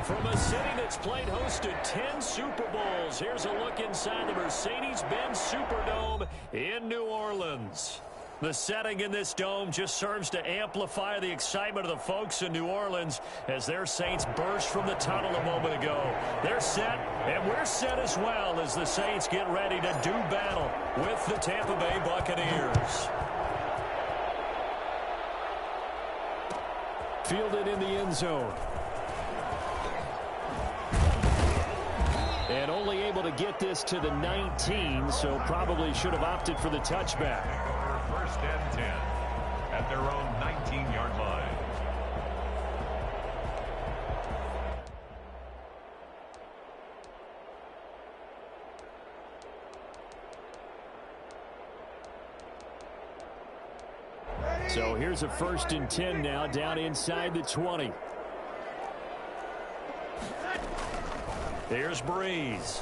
From a city that's played host to 10 Super Bowls, here's a look inside the Mercedes-Benz Superdome in New Orleans. The setting in this dome just serves to amplify the excitement of the folks in New Orleans as their Saints burst from the tunnel a moment ago. They're set, and we're set as well as the Saints get ready to do battle with the Tampa Bay Buccaneers. Fielded in the end zone. And only able to get this to the 19, so probably should have opted for the touchback. First and 10 at their own 19-yard line. So here's a first and 10 now down inside the 20. Here's Breeze.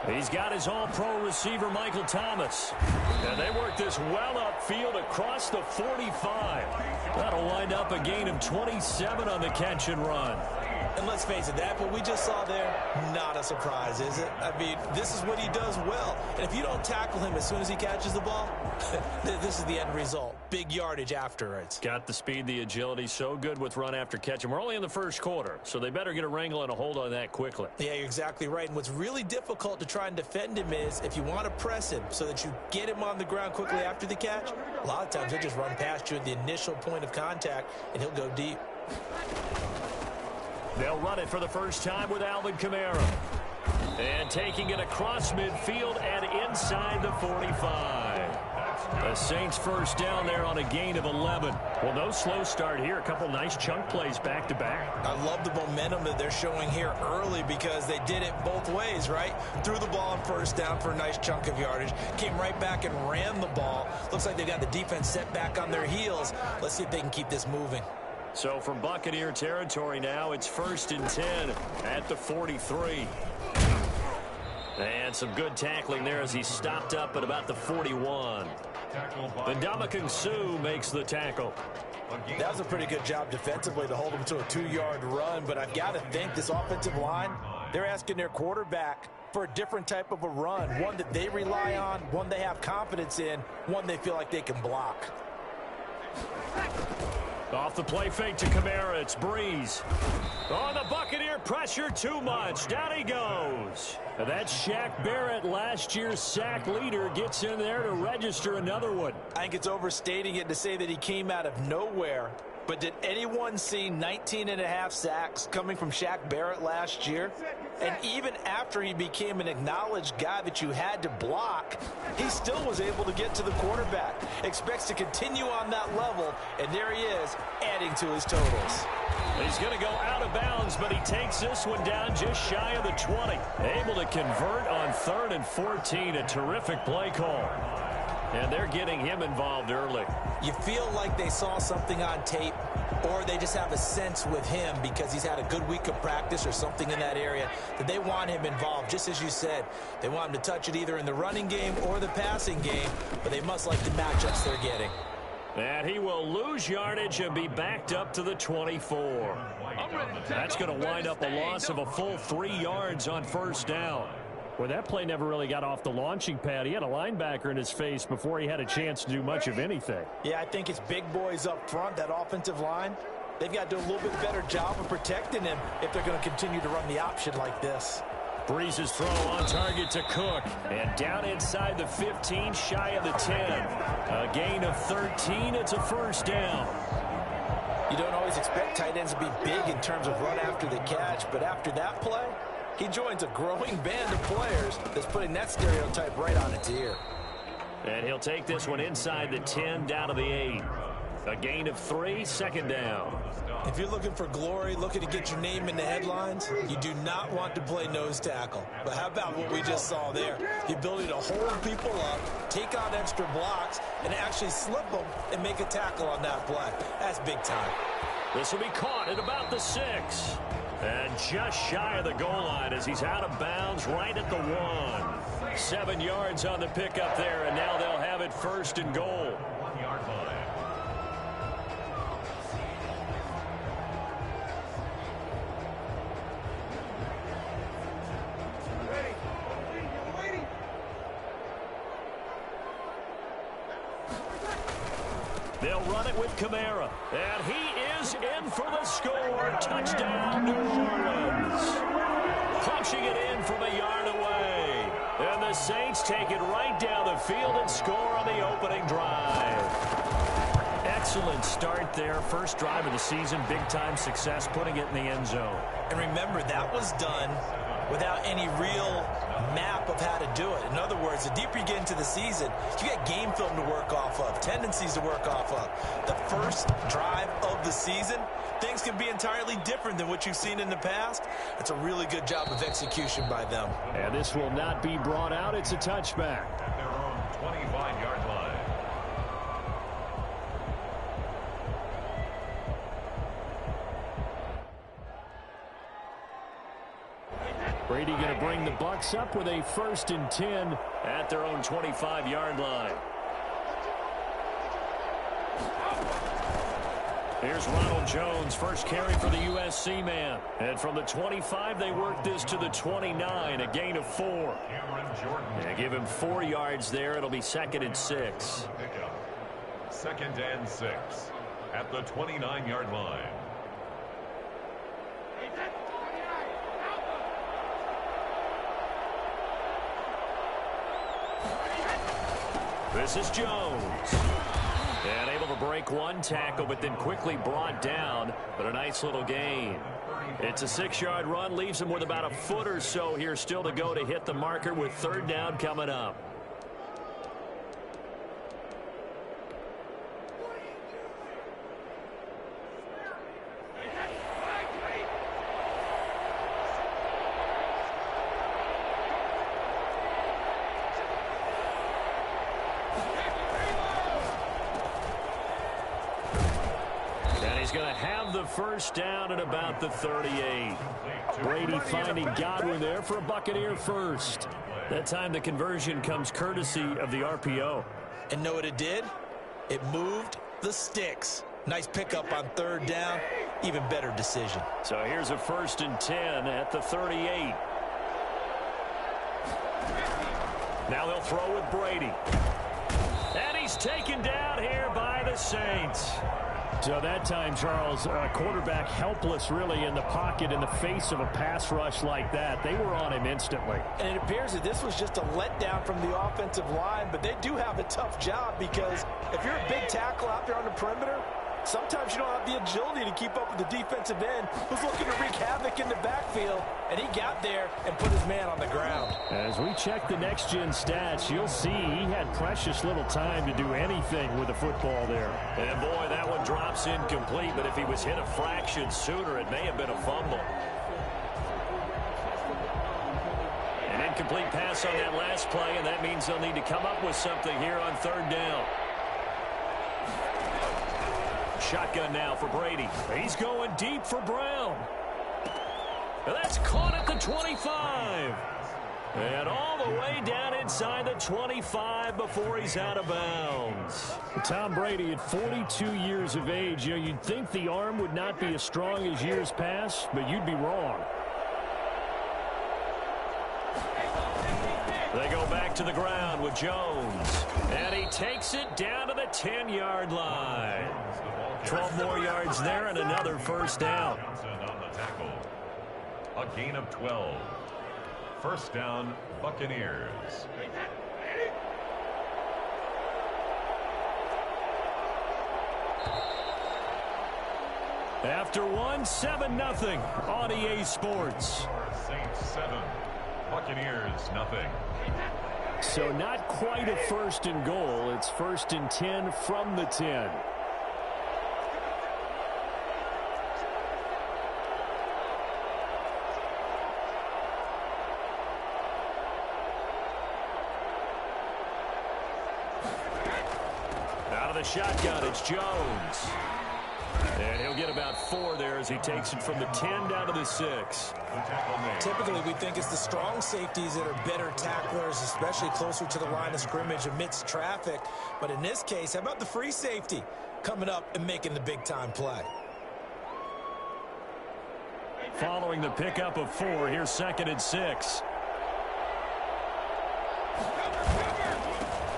He's got his all-pro receiver, Michael Thomas. And they work this well upfield across the 45. That'll wind up a gain of 27 on the catch and run. And let's face it, that what we just saw there, not a surprise, is it? I mean, this is what he does well. And if you don't tackle him as soon as he catches the ball, this is the end result. Big yardage afterwards. Got the speed, the agility, so good with run after catch. And we're only in the first quarter, so they better get a wrangle and a hold on that quickly. Yeah, you're exactly right. And what's really difficult to try and defend him is if you want to press him so that you get him on the ground quickly after the catch, a lot of times he'll just run past you at the initial point of contact, and he'll go deep. They'll run it for the first time with Alvin Kamara. And taking it across midfield and inside the 45. The Saints first down there on a gain of 11. Well, no slow start here. A couple nice chunk plays back-to-back. I love the momentum that they're showing here early because they did it both ways, right? Threw the ball on first down for a nice chunk of yardage. Came right back and ran the ball. Looks like they got the defense set back on their heels. Let's see if they can keep this moving. So from Buccaneer territory now, it's first and 10 at the 43. And some good tackling there as he stopped up at about the 41. And Ndamukong Suh makes the tackle. That was a pretty good job defensively to hold him to a 2-yard run, but I've got to think this offensive line, they're asking their quarterback for a different type of a run, one that they rely on, one they have confidence in, one they feel like they can block. Off the play fake to Kamara, it's Breeze. Oh, the Buccaneer pressure too much. Down he goes. And that's Shaq Barrett, last year's sack leader, gets in there to register another one. I think it's overstating it to say that he came out of nowhere. But did anyone see 19.5 sacks coming from Shaq Barrett last year? And even after he became an acknowledged guy that you had to block, he still was able to get to the quarterback. Expects to continue on that level, and there he is, adding to his totals. He's going to go out of bounds, but he takes this one down just shy of the 20. Able to convert on 3rd and 14, a terrific play call. And they're getting him involved early. You feel like they saw something on tape, or they just have a sense with him because he's had a good week of practice or something in that area that they want him involved. Just as you said, they want him to touch it either in the running game or the passing game, but they must like the matchups they're getting. And he will lose yardage and be backed up to the 24. That's going to wind up a loss of a full 3 yards on first down. Well, that play never really got off the launching pad. He had a linebacker in his face before he had a chance to do much of anything. Yeah, I think it's big boys up front, that offensive line. They've got to do a little bit better job of protecting him if they're going to continue to run the option like this. Breeze's throw on target to Cook. And down inside the 15, shy of the 10. A gain of 13. It's a first down. You don't always expect tight ends to be big in terms of run after the catch, but after that play, he joins a growing band of players that's putting that stereotype right on its ear. And he'll take this one inside the 10, down to the 8. A gain of 3, second down. If you're looking for glory, looking to get your name in the headlines, you do not want to play nose tackle. But how about what we just saw there? The ability to hold people up, take on extra blocks, and actually slip them and make a tackle on that play. That's big time. This will be caught at about the 6. And just shy of the goal line as he's out of bounds right at the 1. 7 yards on the pickup there, and now they'll have it first and goal. 1-yard line. They'll run it with Kamara. And he is in for the score. Touchdown, New Orleans. Punching it in from a yard away. And the Saints take it right down the field and score on the opening drive. Excellent start there. First drive of the season. Big-time success putting it in the end zone. And remember, that was done without any real map of how to do it. In other words, the deeper you get into the season, you get game film to work off of, tendencies to work off of. The first drive of the season, things can be entirely different than what you've seen in the past. It's a really good job of execution by them. And this will not be brought out. It's a touchback. At their own 25-yard line. Brady going to bring the Bucs up with a 1st and 10 at their own 25-yard line. Here's Ronald Jones, first carry for the USC man. And from the 25, they work this to the 29, a gain of 4. Yeah, give him 4 yards there. It'll be 2nd and 6. 2nd and 6 at the 29-yard line. This is Jones. And able to break one tackle, but then quickly brought down. But a nice little gain. It's a 6-yard run. Leaves him with about a foot or so here still to go to hit the marker with 3rd down coming up. Going to have the 1st down at about the 38. Brady finding Godwin there for a Buccaneer first. That time the conversion comes courtesy of the RPO. And know what it did? It moved the sticks. Nice pickup on 3rd down. Even better decision. So here's a 1st and 10 at the 38. Now they'll throw with Brady. And he's taken down here by the Saints. So that time, Charles, quarterback helpless really in the pocket in the face of a pass rush like that. They were on him instantly. And it appears that this was just a letdown from the offensive line, but they do have a tough job because if you're a big tackle out there on the perimeter, sometimes you don't have the agility to keep up with the defensive end who's looking to wreak havoc in the backfield, and he got there and put his man on the ground. As we check the next-gen stats, you'll see he had precious little time to do anything with the football there. And, boy, that one drops incomplete, but if he was hit a fraction sooner, it may have been a fumble. An incomplete pass on that last play, and that means they'll need to come up with something here on 3rd down. Shotgun now for Brady. He's going deep for Brown. And that's caught at the 25. And all the way down inside the 25 before he's out of bounds. Tom Brady at 42 years of age. You know, you'd think the arm would not be as strong as years past, but you'd be wrong. They go back to the ground with Jones. And he takes it down to the 10-yard line. 12 more yards there and another 1st down. A gain of 12. 1st down, Buccaneers. After 7-0 on EA Sports. Saints 7, Buccaneers nothing. So not quite a 1st and goal. It's 1st and 10 from the 10. Out of the shotgun, it's Jones. And he'll get about 4 there as he takes it from the 10 down to the 6. Typically, we think it's the strong safeties that are better tacklers, especially closer to the line of scrimmage amidst traffic. But in this case, how about the free safety coming up and making the big-time play? Following the pickup of 4, here's 2nd and 6.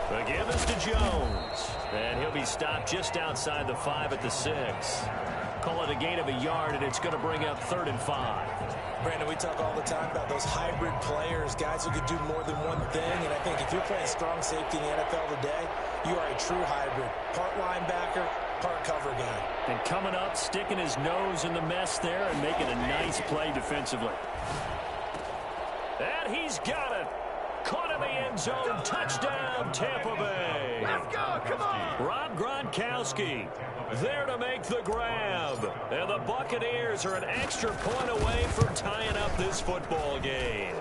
The give is to Jones. And he'll be stopped just outside the 5 at the 6. Call it a gain of a yard, and it's going to bring up 3rd and 5. Brandon, we talk all the time about those hybrid players, guys who can do more than one thing. And I think if you're playing strong safety in the NFL today, you are a true hybrid. Part linebacker, part cover guy. And coming up, sticking his nose in the mess there and making a nice play defensively. And he's got it. Caught in the end zone. Touchdown, Tampa Bay. Let's go. Come on. Rob Gronkowski there to make the grab. And the Buccaneers are an extra point away from tying up this football game.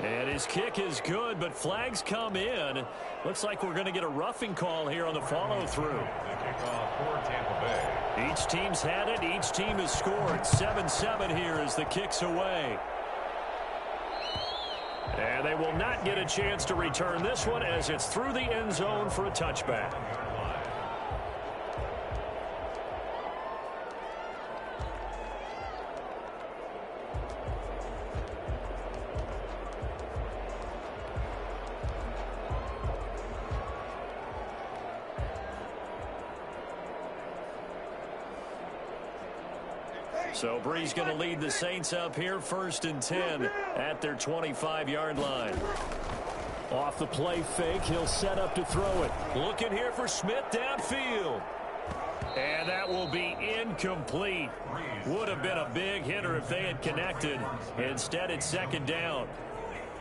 And his kick is good, but flags come in. Looks like we're going to get a roughing call here on the follow-through. The kickoff for Tampa Bay. Each team's had it. Each team has scored. 7-7 here as the kick's away. And they will not get a chance to return this one as it's through the end zone for a touchback. So Bree's going to lead the Saints up here, 1st and 10 at their 25-yard line. Off the play fake, he'll set up to throw it. Looking here for Smith downfield. And that will be incomplete. Would have been a big hitter if they had connected. Instead, it's 2nd down.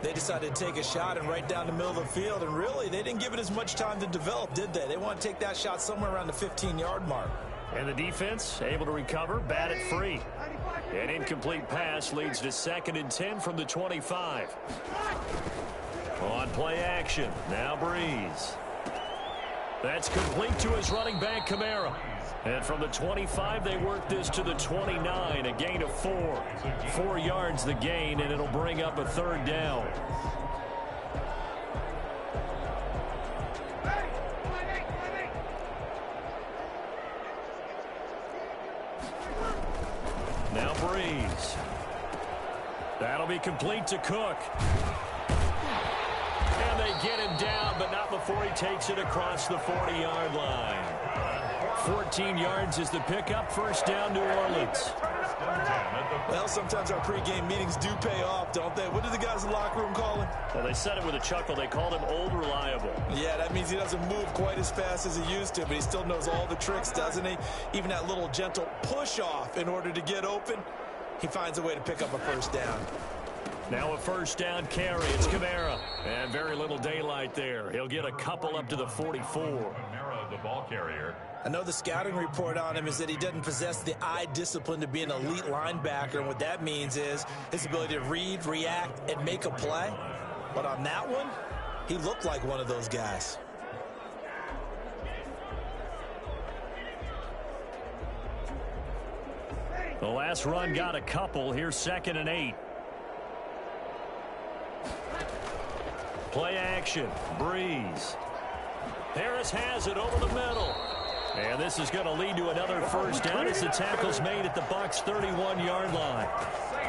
They decided to take a shot and right down the middle of the field, and really, they didn't give it as much time to develop, did they? They want to take that shot somewhere around the 15-yard mark. And the defense able to recover, bat it free. An incomplete pass leads to 2nd and 10 from the 25. On play action, now Breeze. That's complete to his running back, Kamara. And from the 25, they work this to the 29, a gain of 4. 4 yards the gain, and it'll bring up a 3rd down. Now Breeze. That'll be complete to Cook. And they get him down, but not before he takes it across the 40-yard line. 14 yards is the pickup. 1st down, New Orleans. Well, sometimes our pregame meetings do pay off, don't they? What do the guys in the locker room call him? Well, they said it with a chuckle. They called him Old Reliable. Yeah, that means he doesn't move quite as fast as he used to, but he still knows all the tricks, doesn't he? Even that little gentle push-off in order to get open, he finds a way to pick up a 1st down. Now a 1st down carry. It's Kamara. And very little daylight there. He'll get a couple up to the 44. Kamara, the ball carrier. I know the scouting report on him is that he doesn't possess the eye discipline to be an elite linebacker, and what that means is his ability to read, react, and make a play. But on that one, he looked like one of those guys. The last run got a couple. Here's 2nd and 8. Play action. Breeze. Harris has it over the middle. And this is going to lead to another 1st down as the tackle's made at the Bucs' 31-yard line.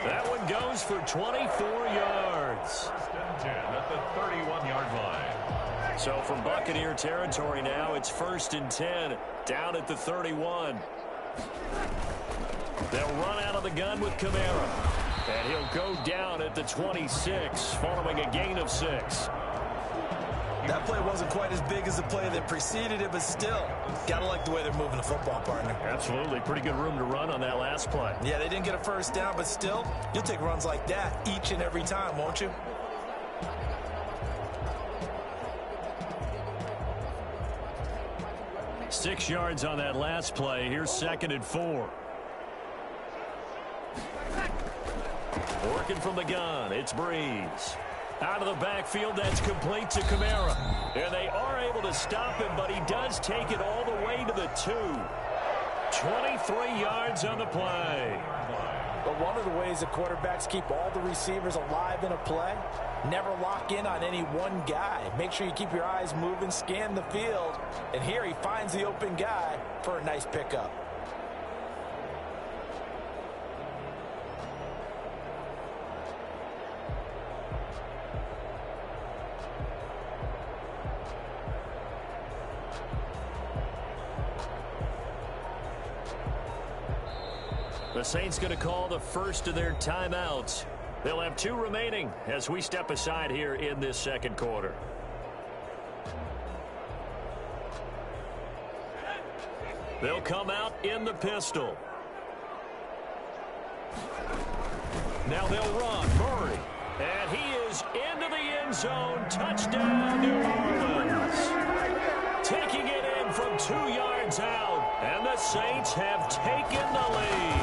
That one goes for 24 yards. 10 at the 31-yard line. So from Buccaneer territory now, it's 1st and 10 down at the 31. They'll run out of the gun with Kamara. And he'll go down at the 26 following a gain of 6. That play wasn't quite as big as the play that preceded it, but still, got to like the way they're moving the football, partner. Absolutely. Pretty good room to run on that last play. Yeah, they didn't get a 1st down, but still, you'll take runs like that each and every time, won't you? Six yards on that last play. Here's 2nd and 4. Working from the gun, it's Breeze. Out of the backfield, that's complete to Kamara. And they are able to stop him, but he does take it all the way to the 2. 23 yards on the play. But one of the ways the quarterbacks keep all the receivers alive in a play, never lock in on any one guy. Make sure you keep your eyes moving, scan the field. And here he finds the open guy for a nice pickup. The Saints going to call the first of their timeouts. They'll have 2 remaining as we step aside here in this second quarter. They'll come out in the pistol. Now they'll run. Murray. And he is into the end zone. Touchdown, New Orleans. Taking it in from 2 yards out. And the Saints have taken the lead.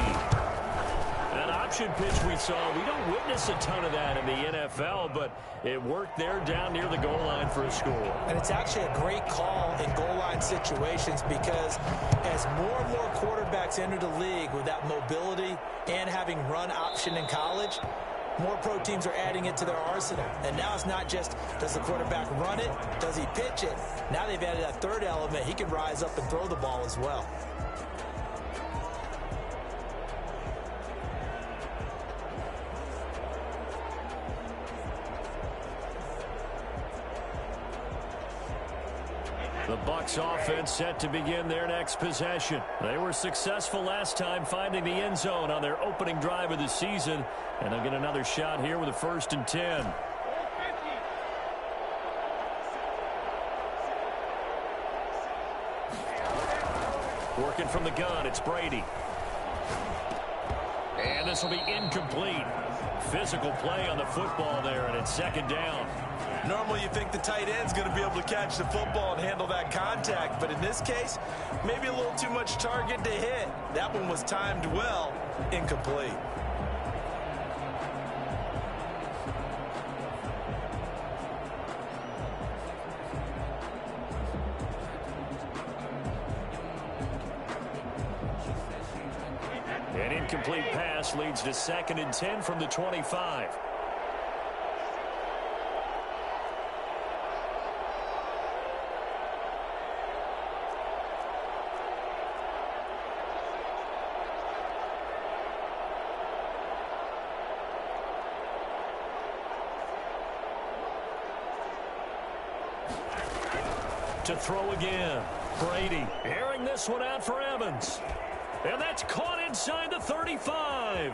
That option pitch we saw, we don't witness a ton of that in the NFL, but it worked there down near the goal line for a score. And it's actually a great call in goal line situations because as more and more quarterbacks enter the league with that mobility and having run option in college, more pro teams are adding it to their arsenal. And now it's not just, does the quarterback run it? Does he pitch it? Now they've added that third element. He can rise up and throw the ball as well. The Bucs offense set to begin their next possession. They were successful last time finding the end zone on their opening drive of the season. And they'll get another shot here with a 1st and 10. Working from the gun, it's Brady. And this will be incomplete. Physical play on the football there, and it's 2nd down. Normally you think the tight end's going to be able to catch the football and handle that contact, but in this case, maybe a little too much target to hit. That one was timed well, incomplete. An incomplete pass leads to 2nd and 10 from the 25. To throw again. Brady airing this one out for Evans. And that's caught inside the 35.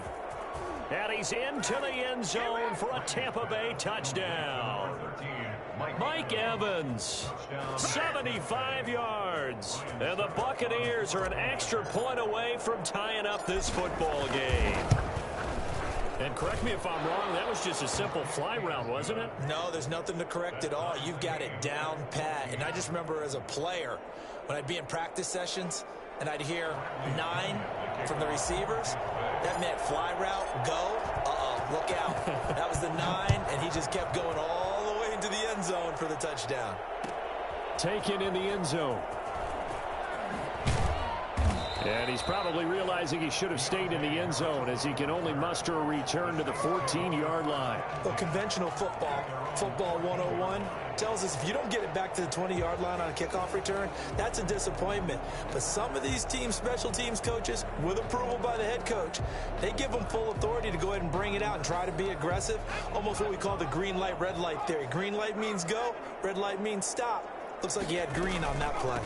And he's into the end zone for a Tampa Bay touchdown. Mike Evans, 75 yards. And the Buccaneers are an extra point away from tying up this football game. And correct me if I'm wrong, that was just a simple fly route, wasn't it? No, there's nothing to correct at all. You've got it down pat. And I just remember as a player, when I'd be in practice sessions and I'd hear 9 from the receivers, that meant fly route, go, look out. That was the 9, and he just kept going all the way into the end zone for the touchdown. Taken in the end zone. And he's probably realizing he should have stayed in the end zone as he can only muster a return to the 14-yard line. Well, conventional football 101, tells us if you don't get it back to the 20-yard line on a kickoff return, that's a disappointment. But some of these teams, special teams coaches, with approval by the head coach, they give them full authority to go ahead and bring it out and try to be aggressive, almost what we call the green light, red light theory. Green light means go, red light means stop. Looks like he had green on that play.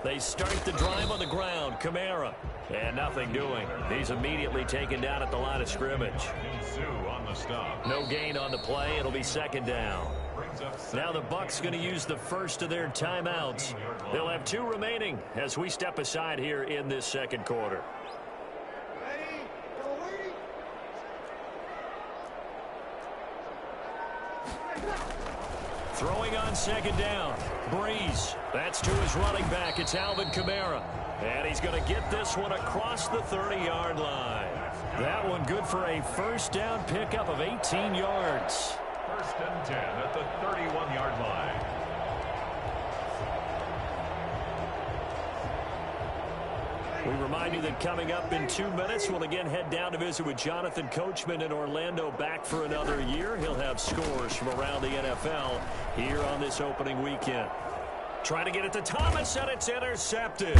They start the drive on the ground. Kamara. And nothing doing. He's immediately taken down at the line of scrimmage. No gain on the play. It'll be 2nd down. Now the Bucs going to use the first of their timeouts. They'll have 2 remaining as we step aside here in this second quarter. Throwing on 2nd down. Breeze. That's to his running back. It's Alvin Kamara. And he's going to get this one across the 30-yard line. That one good for a 1st down pickup of 18 yards. 1st and 10 at the 31-yard line. We remind you that coming up in 2 minutes, we'll again head down to visit with Jonathan Coachman in Orlando, back for another year. He'll have scores from around the NFL here on this opening weekend. Trying to get it to Thomas, and it's intercepted.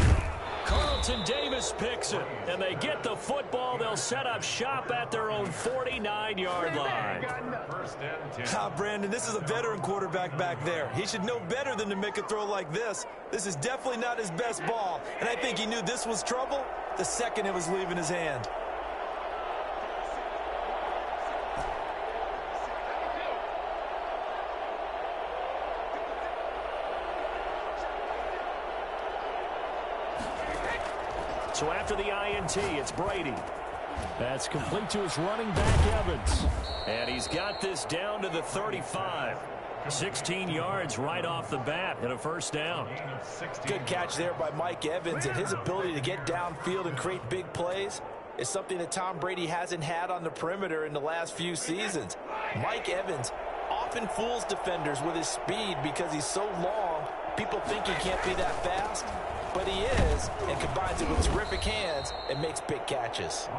Carlton Davis picks it, and they get the football. They'll set up shop at their own 49-yard line. 1st and 10. Brandon, this is a veteran quarterback back there. He should know better than to make a throw like this. This is definitely not his best ball, and I think he knew this was trouble the second it was leaving his hand. So after the INT, it's Brady. That's complete to his running back, Evans. And he's got this down to the 35. 16 yards right off the bat and a first down. Good catch there by Mike Evans, and his ability to get downfield and create big plays is something that Tom Brady hasn't had on the perimeter in the last few seasons. Mike Evans often fools defenders with his speed because he's so long. People think he can't be that fast, but he is, and combines it with terrific hands and makes big catches.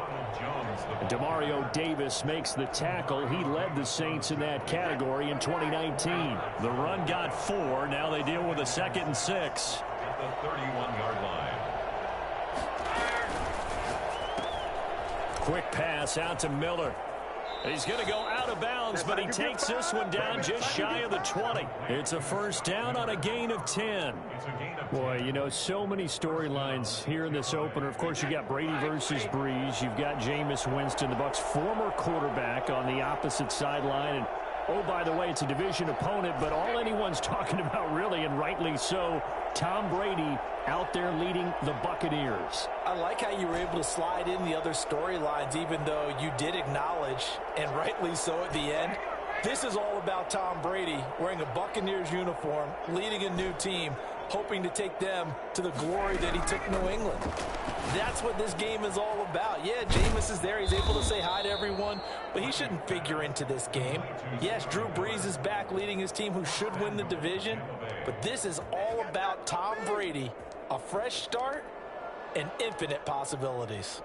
Demario Davis makes the tackle. He led the Saints in that category in 2019. The run got 4. Now they deal with a 2nd and 6. At the 31-yard line. Quick pass out to Miller. He's going to go out of bounds, but he takes this one down just shy of the 20. It's a first down on a gain of 10. Boy, you know, so many storylines here in this opener. Of course, you got Brady versus Breeze. You've got Jameis Winston, the Bucs' former quarterback, on the opposite sideline. And, oh, by the way, it's a division opponent, but all anyone's talking about really, and rightly so, Tom Brady out there leading the Buccaneers. I like how you were able to slide in the other storylines, even though you did acknowledge, and rightly so at the end, this is all about Tom Brady wearing a Buccaneers uniform, leading a new team, hoping to take them to the glory that he took New England. That's what this game is all about. Yeah, Jameis is there. He's able to say hi to everyone, but he shouldn't figure into this game. Yes, Drew Brees is back leading his team who should win the division, but this is all about Tom Brady, a fresh start and infinite possibilities.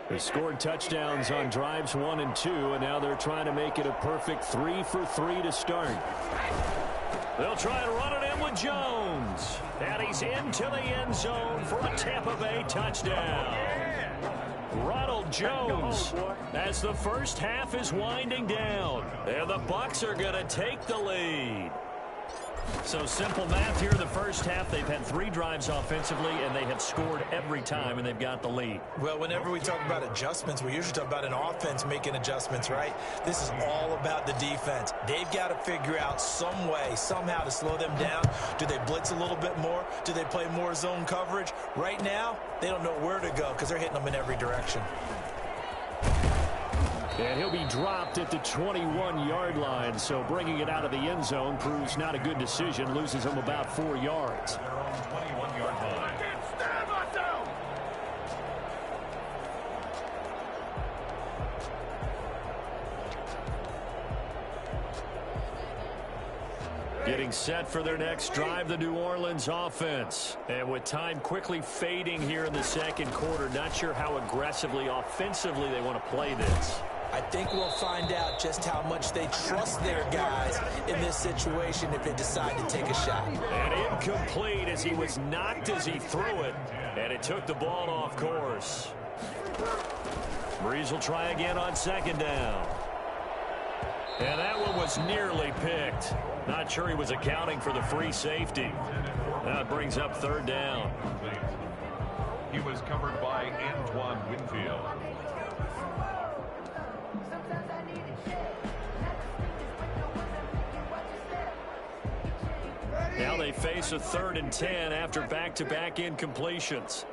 They scored touchdowns on drives 1 and 2, and now they're trying to make it a perfect 3 for 3 to start. They'll try and run it in with Jones. And he's into the end zone for a Tampa Bay touchdown. Ronald Jones as the first half is winding down. And the Bucs are going to take the lead. So simple math here in the first half. They've had 3 drives offensively, and they have scored every time, and they've got the lead. Well, whenever we talk about adjustments, we usually talk about an offense making adjustments, right? This is all about the defense. They've got to figure out some way, somehow to slow them down. Do they blitz a little bit more? Do they play more zone coverage? Right now, they don't know where to go because they're hitting them in every direction. And he'll be dropped at the 21-yard line, so bringing it out of the end zone proves not a good decision. Loses him about 4 yards. Their own 21-yard line. Getting set for their next drive, the New Orleans offense. And with time quickly fading here in the second quarter, not sure how aggressively, offensively they want to play this. I think we'll find out just how much they trust their guys in this situation if they decide to take a shot. And incomplete as he was knocked as he threw it. And it took the ball off course. Breeze will try again on 2nd down. And that one was nearly picked. Not sure he was accounting for the free safety. Now it brings up 3rd down. He was covered by Antoine Winfield. Now they face a 3rd and 10 after back-to-back incompletions.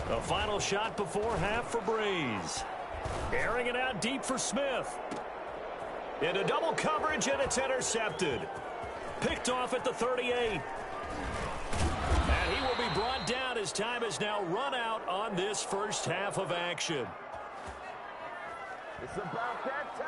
A final shot before half for Breeze. Airing it out deep for Smith. Into double coverage, and it's intercepted. Picked off at the 38. And he will be brought down as time has now run out on this first half of action. It's about that time.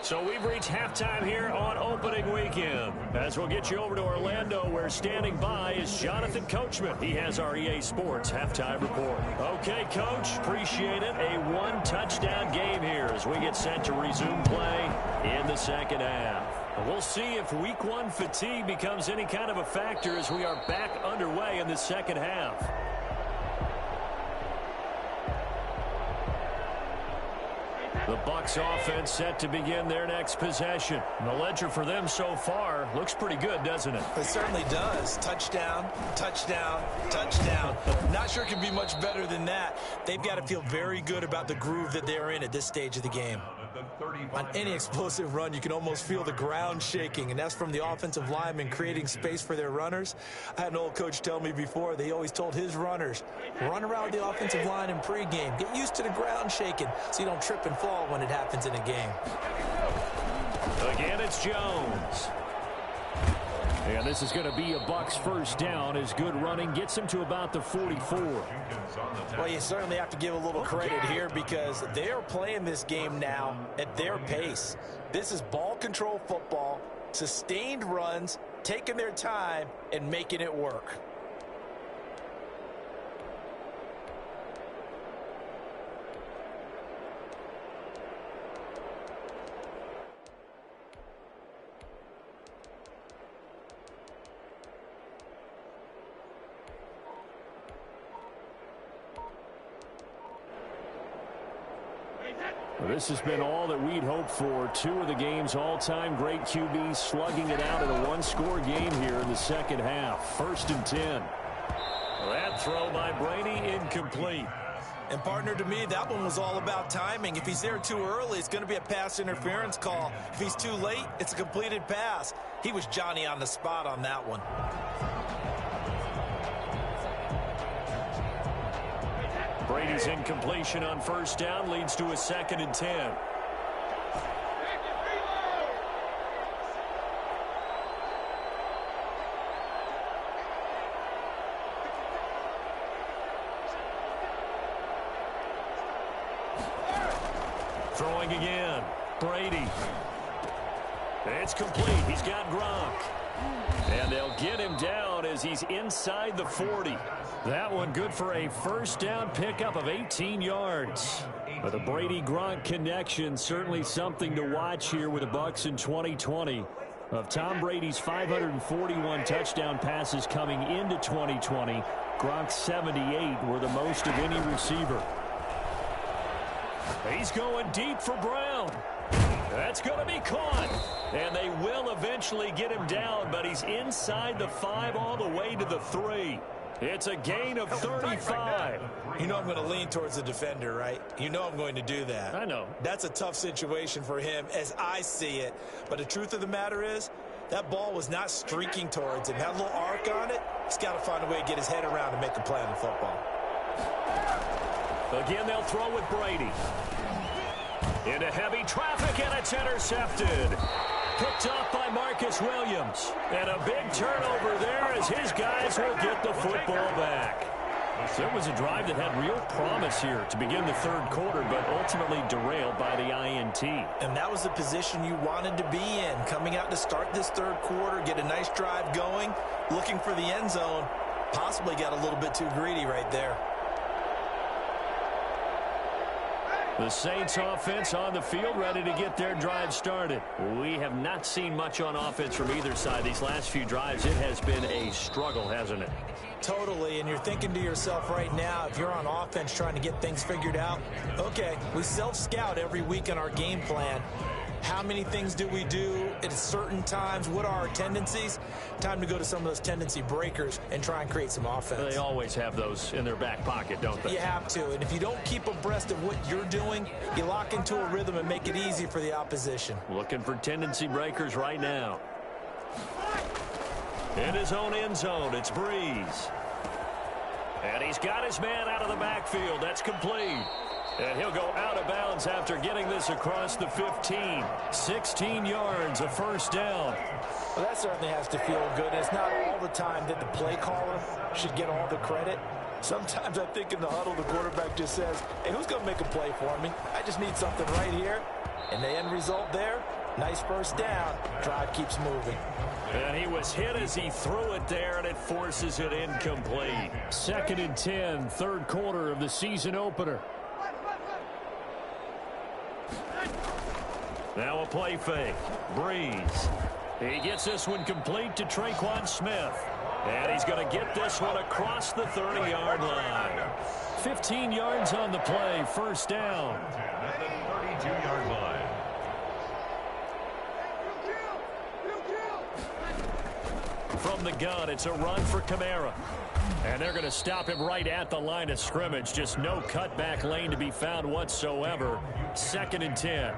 So we've reached halftime here on opening weekend. As we'll get you over to Orlando, where standing by is Jonathan Coachman. He has our EA Sports halftime report. Okay, Coach, appreciate it. A 1-touchdown game here as we get set to resume play in the second half. We'll see if week 1 fatigue becomes any kind of a factor as we are back underway in the second half. The Bucs offense set to begin their next possession. And the ledger for them so far looks pretty good, doesn't it? It certainly does. Touchdown, touchdown, touchdown. Not sure it can be much better than that. They've got to feel very good about the groove that they're in at this stage of the game. On any explosive run, you can almost feel the ground shaking, and that's from the offensive linemen creating space for their runners. I had an old coach tell me before, they always told his runners, run around the offensive line in pregame. Get used to the ground shaking so you don't trip and fall when it happens in a game. Again, it's Jones. And this is going to be a Bucs first down as good running gets him to about the 44. Well, you certainly have to give a little credit here because they are playing this game now at their pace. This is ball control football, sustained runs, taking their time and making it work. This has been all that we'd hoped for. Two of the game's all-time great QBs slugging it out in a one-score game here in the second half. 1st and 10. That throw by Brady incomplete. And partner, to me, that one was all about timing. If he's there too early, it's going to be a pass interference call. If he's too late, it's a completed pass. He was Johnny on the spot on that one. Brady's incompletion on first down leads to a 2nd and 10. Throwing again. Brady. It's complete. He's got Gronk. And they'll get him down as he's inside the 40. That one good for a first down pickup of 18 yards. But the Brady-Gronk connection, certainly something to watch here with the Bucs in 2020. Of Tom Brady's 541 touchdown passes coming into 2020, Gronk's 78 were the most of any receiver. He's going deep for Brown. That's going to be caught. And they will eventually get him down, but he's inside the 5 all the way to the 3. It's a gain of 35. You know I'm going to lean towards the defender, right? You know I'm going to do that. I know. That's a tough situation for him as I see it. But the truth of the matter is, that ball was not streaking towards him. That little arc on it, he's got to find a way to get his head around and make a play on the football. Again, they'll throw with Brady. Into heavy traffic, and it's intercepted. Picked off by Marcus Williams. And a big turnover there as his guys will get the football back. There was a drive that had real promise here to begin the third quarter, but ultimately derailed by the INT. And that was the position you wanted to be in, coming out to start this third quarter, get a nice drive going, looking for the end zone. Possibly got a little bit too greedy right there. The Saints offense on the field, ready to get their drive started. We have not seen much on offense from either side these last few drives. It has been a struggle, hasn't it? Totally, and you're thinking to yourself right now, if you're on offense trying to get things figured out, okay, we self-scout every week on our game plan. How many things do we do at certain times? What are our tendencies? Time to go to some of those tendency breakers and try and create some offense. They always have those in their back pocket, don't they? You have to, and if you don't keep abreast of what you're doing, you lock into a rhythm and make it easy for the opposition. Looking for tendency breakers right now. In his own end zone, it's Breeze. And he's got his man out of the backfield. That's complete. And he'll go out of bounds after getting this across the 15. 16 yards, a first down. Well, that certainly has to feel good. It's not all the time that the play caller should get all the credit. Sometimes I think in the huddle, the quarterback just says, hey, who's going to make a play for me? I just need something right here. And the end result there, nice first down. Drive keeps moving. And he was hit as he threw it there, and it forces it incomplete. 2nd and 10, third quarter of the season opener. Now a play fake. Breeze. He gets this one complete to Traquan Smith. And he's going to get this one across the 30-yard line. 15 yards on the play, first down. 32-yard line. From the gun, it's a run for Kamara. And they're going to stop him right at the line of scrimmage. Just no cutback lane to be found whatsoever. 2nd and 10.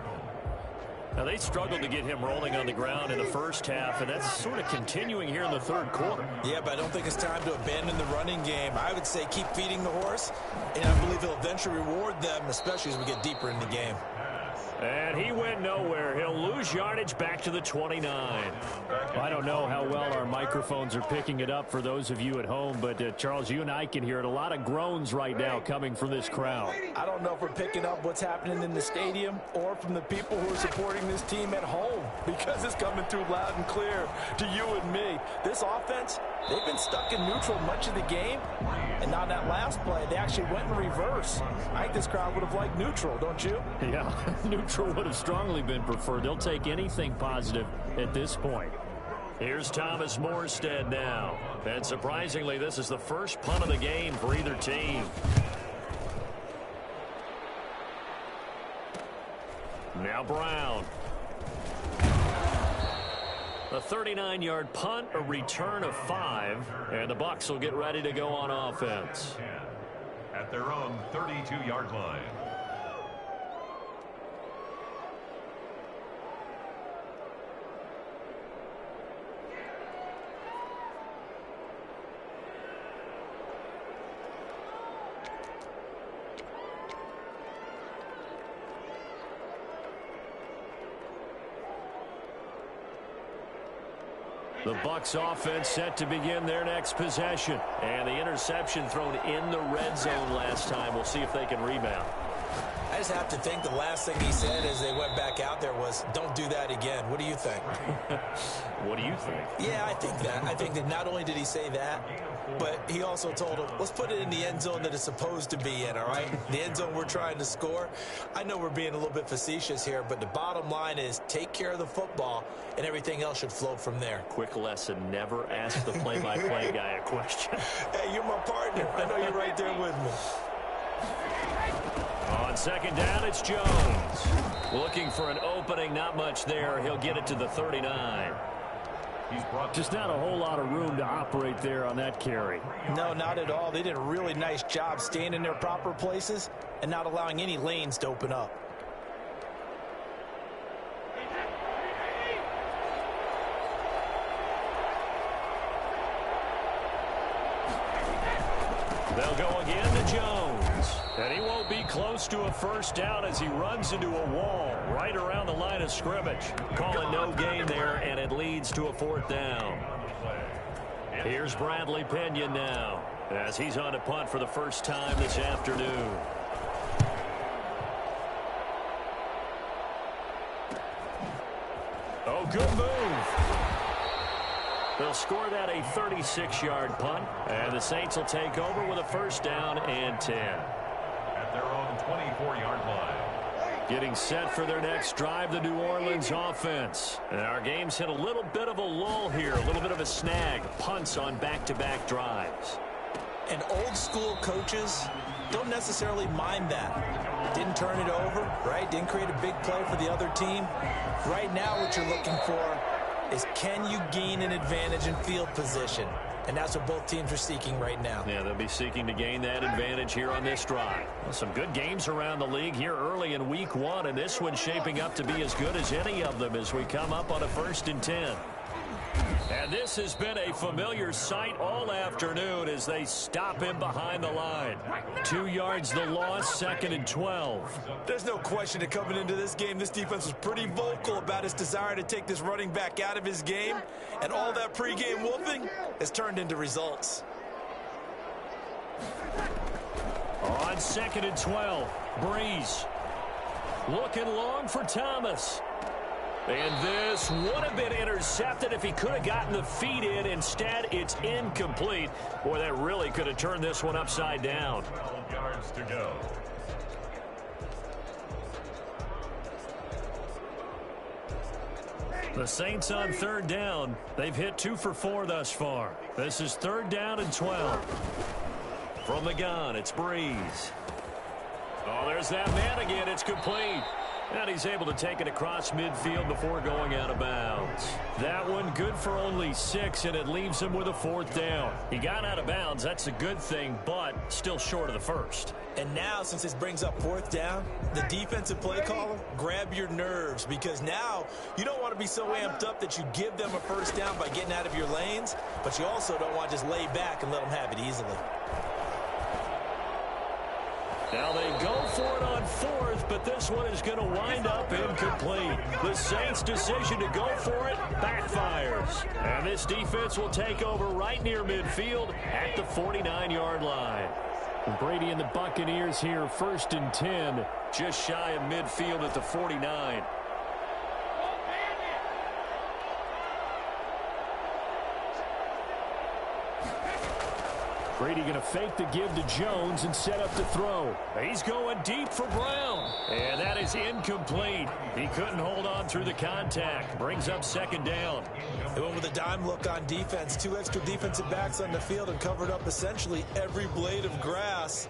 Now, they struggled to get him rolling on the ground in the first half, and that's sort of continuing here in the third quarter. Yeah, but I don't think it's time to abandon the running game. I would say keep feeding the horse, and I believe he'll eventually reward them, especially as we get deeper in the game. And he went nowhere. He'll lose yardage back to the 29. I don't know how well our microphones are picking it up for those of you at home, but Charles, you and I can hear it. A lot of groans right now coming from this crowd. I don't know if we're picking up what's happening in the stadium or from the people who are supporting this team at home, because it's coming through loud and clear to you and me. This offense, they've been stuck in neutral much of the game, and on that last play, they actually went in reverse. I think this crowd would have liked neutral, don't you? Yeah, neutral would have strongly been preferred. They'll take anything positive at this point. Here's Thomas Morstead now. And surprisingly, this is the first punt of the game for either team. Now Brown. A 39-yard punt, a return of 5, and the Bucs will get ready to go on offense. At their own 32-yard line. The Bucs offense set to begin their next possession. And the interception thrown in the red zone last time. We'll see if they can rebound. I just have to think the last thing he said as they went back out there was, don't do that again. What do you think? What do you think? Yeah, I think that. I think that not only did he say that, but he also told him, let's put it in the end zone that it's supposed to be in, all right? The end zone we're trying to score. I know we're being a little bit facetious here, but the bottom line is take care of the football, and everything else should flow from there. Quick lesson, never ask the play-by-play guy a question. Hey, you're my partner. I know you're right there with me. On 2nd down, it's Jones. Looking for an opening, not much there. He'll get it to the 39. Just not a whole lot of room to operate there on that carry. No, not at all. They did a really nice job staying in their proper places and not allowing any lanes to open up. They'll go again to Jones. And he won't be close to a first down as he runs into a wall right around the line of scrimmage. Calling no gain there, and it leads to a 4th down. Here's Bradley Pinion now as he's on to punt for the first time this afternoon. Oh, good move. They'll score that a 36-yard punt, and the Saints will take over with a 1st down and 10. At their own 24-yard line. Getting set for their next drive, the New Orleans offense. And our game's hit a little bit of a lull here, a little bit of a snag. Punts on back-to-back drives. And old-school coaches don't necessarily mind that. Didn't turn it over, right? Didn't create a big play for the other team. Right now what you're looking for is, can you gain an advantage in field position? And that's what both teams are seeking right now. Yeah, they'll be seeking to gain that advantage here on this drive. Well, some good games around the league here early in week 1, and this one's shaping up to be as good as any of them as we come up on a 1st and 10. And this has been a familiar sight all afternoon as they stop him behind the line. 2 yards the loss, 2nd and 12. There's no question that coming into this game, this defense was pretty vocal about its desire to take this running back out of his game. And all that pregame wolfing has turned into results. On 2nd and 12, Breeze looking long for Thomas. And this would have been intercepted if he could have gotten the feet in. Instead, it's incomplete. Boy, that really could have turned this one upside down. 12 yards to go. The Saints on 3rd down. They've hit 2 for 4 thus far. This is 3rd down and 12. From the gun, it's Breeze. Oh, there's that man again. It's complete. And he's able to take it across midfield before going out of bounds. That one good for only 6, and it leaves him with a 4th down. He got out of bounds. That's a good thing, but still short of the first. And now, since this brings up 4th down, the defensive play caller, grab your nerves, because now you don't want to be so amped up that you give them a 1st down by getting out of your lanes, but you also don't want to just lay back and let them have it easily. Now they go for it on 4th, but this one is going to wind up incomplete. The Saints' decision to go for it backfires. And this defense will take over right near midfield at the 49-yard line. Brady and the Buccaneers here, 1st and 10, just shy of midfield at the 49. Brady going to fake the give to Jones and set up the throw. He's going deep for Brown. And that is incomplete. He couldn't hold on through the contact. Brings up 2nd down. They went with a dime look on defense. 2 extra defensive backs on the field and covered up essentially every blade of grass.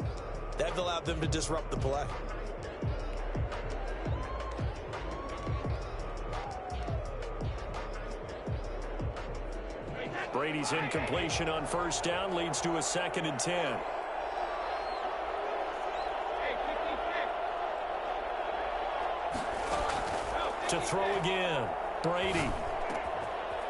That allowed them to disrupt the play. Brady's incompletion on 1st down leads to a 2nd and 10. To throw again, Brady.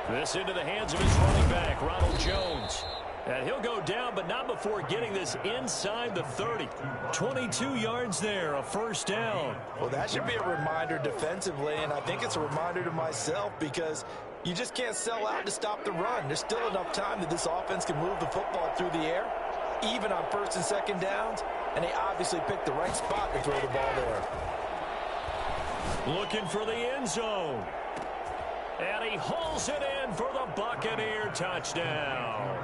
This into the hands of his running back, Ronald Jones. And he'll go down, but not before getting this inside the 30. 22 yards there, a 1st down. Well, that should be a reminder defensively, and I think it's a reminder to myself, because you just can't sell out to stop the run. There's still enough time that this offense can move the football through the air, even on 1st and 2nd downs, and they obviously picked the right spot to throw the ball there. Looking for the end zone. And he hauls it in for the Buccaneer touchdown.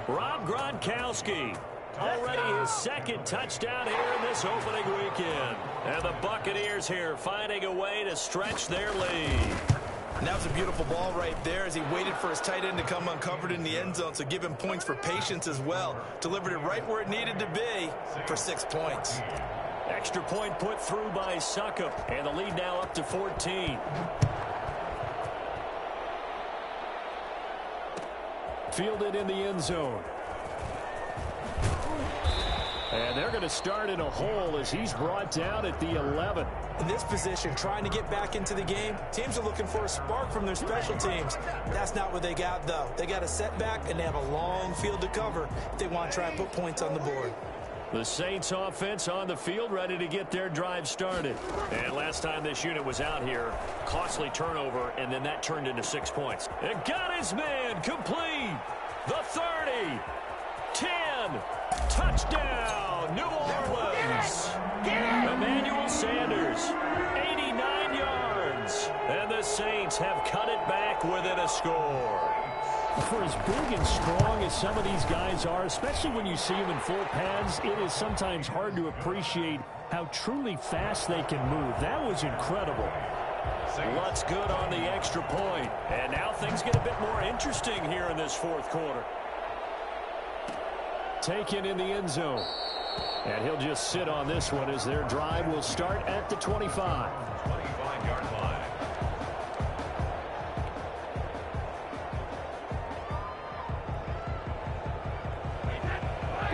Rob Gronkowski. Already his 2nd touchdown here in this opening weekend. And the Buccaneers here finding a way to stretch their lead. And that was a beautiful ball right there as he waited for his tight end to come uncovered in the end zone, so give him points for patience as well. Delivered it right where it needed to be for 6 points. Extra point put through by Succop, and the lead now up to 14. Fielded in the end zone. And they're going to start in a hole as he's brought down at the 11. In this position, trying to get back into the game, teams are looking for a spark from their special teams. That's not what they got, though. They got a setback, and they have a long field to cover if they want to try and put points on the board. The Saints offense on the field, ready to get their drive started. And last time this unit was out here, costly turnover, and then that turned into 6 points. It got his man complete. The 30. 10. Touchdown, New Orleans. Emmanuel Sanders, 89 yards. And the Saints have cut it back within a score. For as big and strong as some of these guys are, especially when you see them in full pads, it is sometimes hard to appreciate how truly fast they can move. That was incredible. What's good on the extra point. And now things get a bit more interesting here in this 4th quarter. Taken in the end zone. And he'll just sit on this one as their drive will start at the 25. 25-yard line.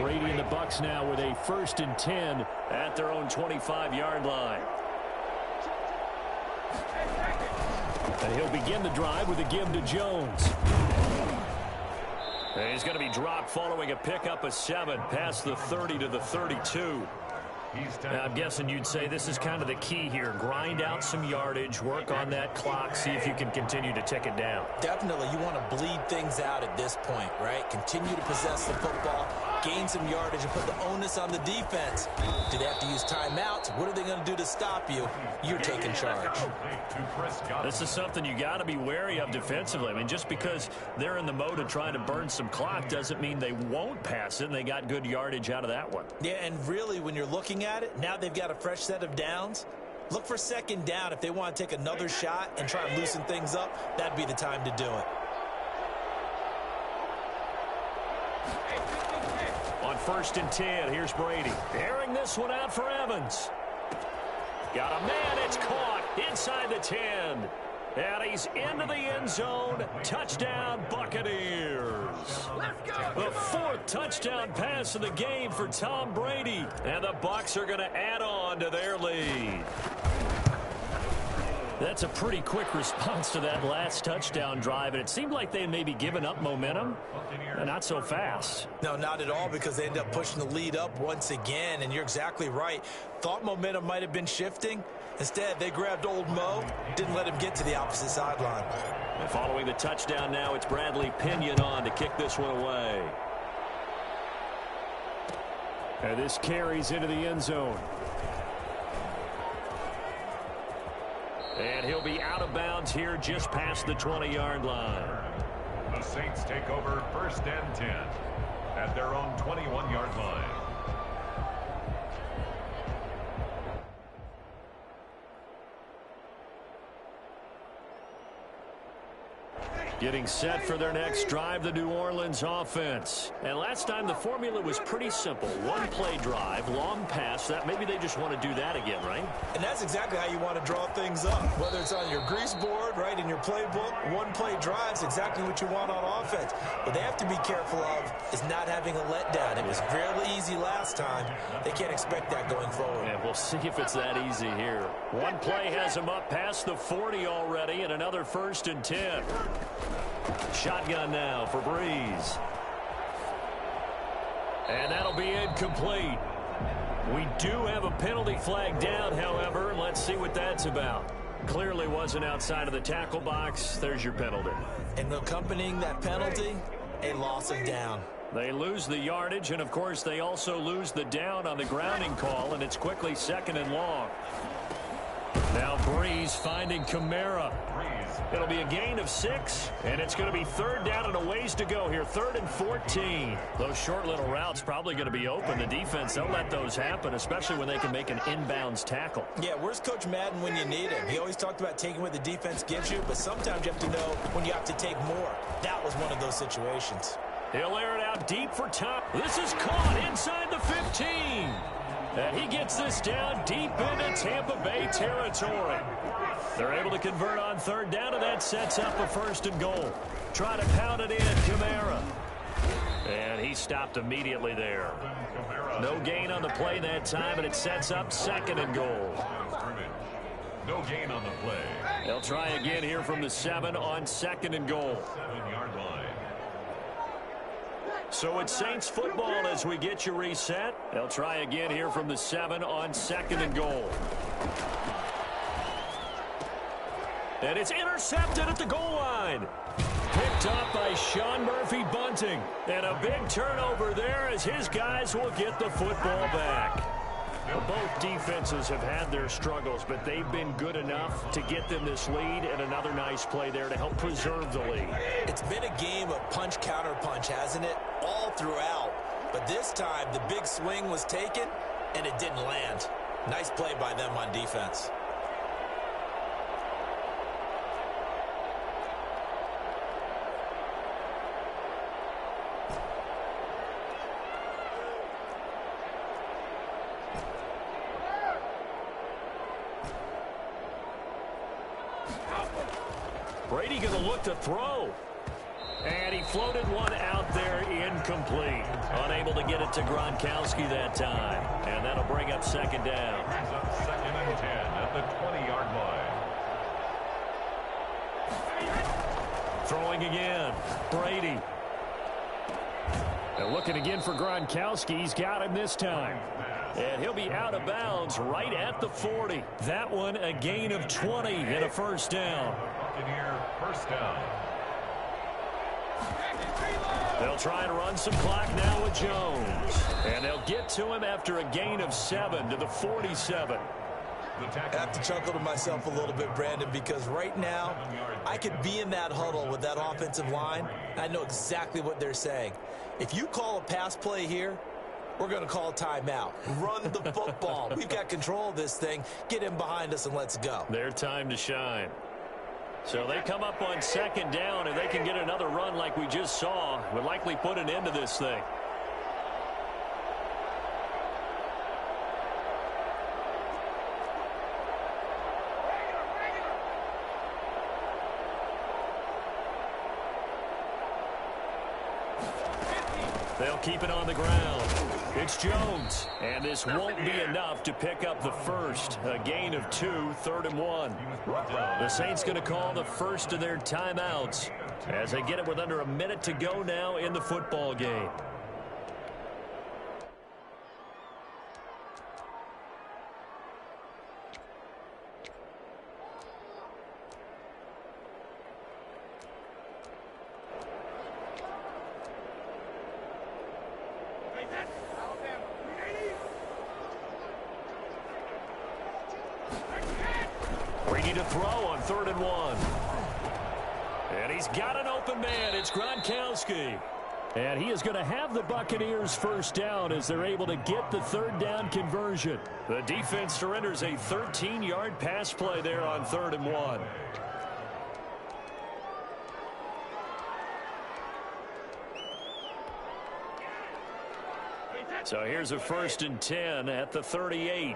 Brady and the Bucs now with a 1st and 10 at their own 25-yard line. And he'll begin the drive with a give to Jones. And he's going to be dropped following a pickup of 7 past the 30 to the 32. Now, I'm guessing you'd say this is kind of the key here. Grind out some yardage, work on that clock, see if you can continue to tick it down. Definitely, you want to bleed things out at this point, right? Continue to possess the football, gain some yardage, and put the onus on the defense. Do they have to use timeouts? What are they going to do to stop you? You're taking charge. This is something you got to be wary of defensively. I mean, just because they're in the mode of trying to burn some clock doesn't mean they won't pass it, and they got good yardage out of that one. Yeah, and really, when you're looking at it, now they've got a fresh set of downs. Look for 2nd down. If they want to take another shot and try and loosen things up, that'd be the time to do it. On 1st and 10, here's Brady. Airing this one out for Evans. Got a man. It's caught inside the 10. And he's into the end zone. Touchdown, Buccaneers. The fourth touchdown pass of the game for Tom Brady. And the Bucs are going to add on to their lead. That's a pretty quick response to that last touchdown drive. And it seemed like they had maybe given up momentum. Not so fast. No, not at all, because they end up pushing the lead up once again. And you're exactly right. Thought momentum might have been shifting. Instead, they grabbed old Mo, didn't let him get to the opposite sideline. And following the touchdown now, it's Bradley Pinion on to kick this one away. And this carries into the end zone. And he'll be out of bounds here just past the 20-yard line. The Saints take over 1st and 10 at their own 21-yard line. Getting set for their next drive, the New Orleans offense. And last time the formula was pretty simple. One play drive, long pass. That maybe they just want to do that again, right? And that's exactly how you want to draw things up. Whether it's on your grease board, right, in your playbook, one play drive's exactly what you want on offense. What they have to be careful of is not having a letdown. It was fairly easy last time. They can't expect that going forward. And we'll see if it's that easy here. One play has him up past the 40 already, and another 1st and 10. Shotgun now for Breeze. And that'll be incomplete. We do have a penalty flag down, however. Let's see what that's about. Clearly wasn't outside of the tackle box. There's your penalty. And accompanying that penalty, a loss of down. They lose the yardage, and of course they also lose the down on the grounding call, and it's quickly 2nd and long. Now Breeze finding Kamara. It'll be a gain of 6, and it's going to be 3rd down and a ways to go here. 3rd and 14. Those short little routes probably going to be open. The defense, they'll let those happen, especially when they can make an inbounds tackle. Yeah, where's Coach Madden when you need him? He always talked about taking what the defense gives you, but sometimes you have to know when you have to take more. That was one of those situations. He'll air it out deep for Tom. This is caught inside the 15. And he gets this down deep into Tampa Bay territory. They're able to convert on 3rd down, and that sets up a 1st and goal. Try to pound it in, Kamara. And he stopped immediately there. No gain on the play that time, and it sets up 2nd and goal. No gain on the play. They'll try again here from the 7 on 2nd and goal. 7-yard line. So it's Saints football as we get you reset. They'll try again here from the 7 on 2nd and goal. And it's intercepted at the goal line. Picked up by Sean Murphy-Bunting. And a big turnover there as his guys will get the football back. Both defenses have had their struggles, but they've been good enough to get them this lead, and another nice play there to help preserve the lead. It's been a game of punch-counter-punch, hasn't it? All throughout. But this time, the big swing was taken, and it didn't land. Nice play by them on defense. Brady going to look to throw. And he floated one out there incomplete. Unable to get it to Gronkowski that time. And that'll bring up 2nd down. Brings up 2nd and 10 at the 20-yard line. Throwing again. Brady. And looking again for Gronkowski. He's got him this time. And he'll be out of bounds right at the 40. That one a gain of 20 and a 1st down. Buccaneer 1st down. They'll try and run some clock now with Jones. And they'll get to him after a gain of 7 to the 47. I have to chuckle to myself a little bit, Brandon, because right now I could be in that huddle with that offensive line. I know exactly what they're saying. If you call a pass play here, we're going to call a timeout. Run the football. We've got control of this thing. Get him behind us and let's go. Their time to shine. So they come up on 2nd down, and they can get another run like we just saw. Would likely put an end to this thing. They'll keep it on the ground. It's Jones, and this won't be enough to pick up the first. A gain of 2, 3rd and 1. The Saints going to call the first of their timeouts as they get it with under a minute to go now in the football game. Ready to throw on 3rd and 1. And he's got an open man. It's Gronkowski. And he is going to have the Buccaneers first down as they're able to get the 3rd down conversion. The defense surrenders a 13-yard pass play there on 3rd and 1. So here's a 1st and 10 at the 38.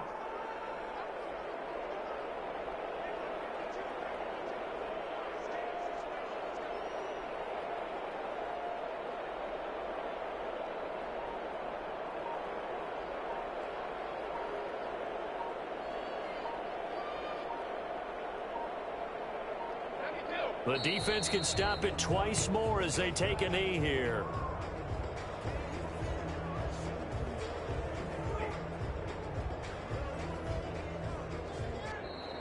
The defense can stop it twice more as they take a knee here.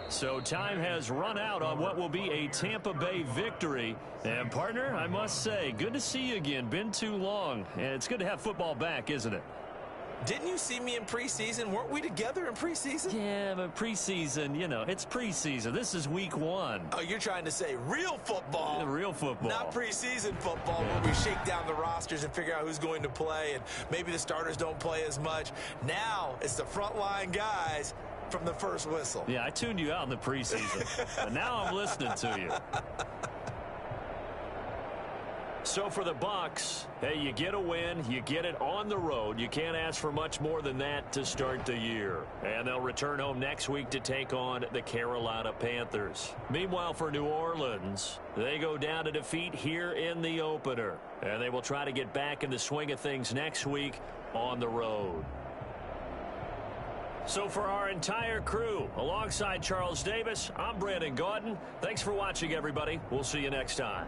So time has run out on what will be a Tampa Bay victory. And, partner, I must say, good to see you again. Been too long. And it's good to have football back, isn't it? Didn't you see me in preseason? Weren't we together in preseason? Yeah, but preseason, you know, it's preseason. This is week 1. Oh, you're trying to say real football. Yeah, real football. Not preseason football where we shake down the rosters and figure out who's going to play, and maybe the starters don't play as much. Now it's the frontline guys from the first whistle. Yeah, I tuned you out in the preseason. But now I'm listening to you. So for the Bucs, hey, you get a win, you get it on the road. You can't ask for much more than that to start the year. And they'll return home next week to take on the Carolina Panthers. Meanwhile, for New Orleans, they go down to defeat here in the opener. And they will try to get back in the swing of things next week on the road. So for our entire crew, alongside Charles Davis, I'm Brandon Gaudin. Thanks for watching, everybody. We'll see you next time.